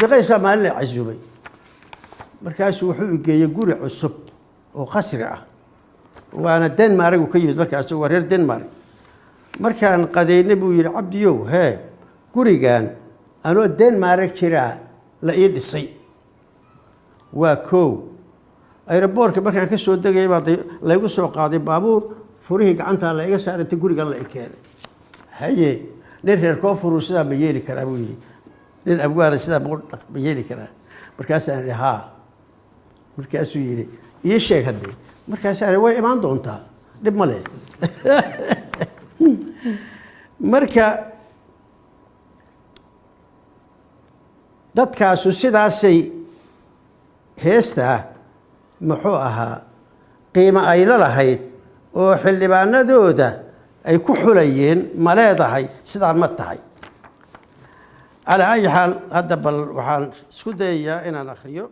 cabdiqays baa maalin la casuumay markaasuu wuxuu igeeyey guri cusub oo qasri ah waana Denmark uu ka yimid markaas waa reer Denmark markaan qadeynay buu yiri cabdiyow hee gurigan anoo Denmark jira la ii dhisay waa koow aeroboortka markaan ka soo degay baa la igu soo qaaday baabuur furihii gacanta la iga saaray gurigan la keenay haye nin reer koonfur sida ma yeeli karaa buu yiri nin abwaana sida ma yeeli karaa markaas aan haa markaasuu yiri ii sheeg hadii markaas aan way imaan doontaa dib ma leh marka dadkaasu sidaasay heesta muxuu ahaa qiimo ay lahayd oo xildhibaanadooda ay ku xulayeen ma leedahay sidaan ma tahay ala ay xaal hadda bal waxaan isku dayayaa inaan akhriyo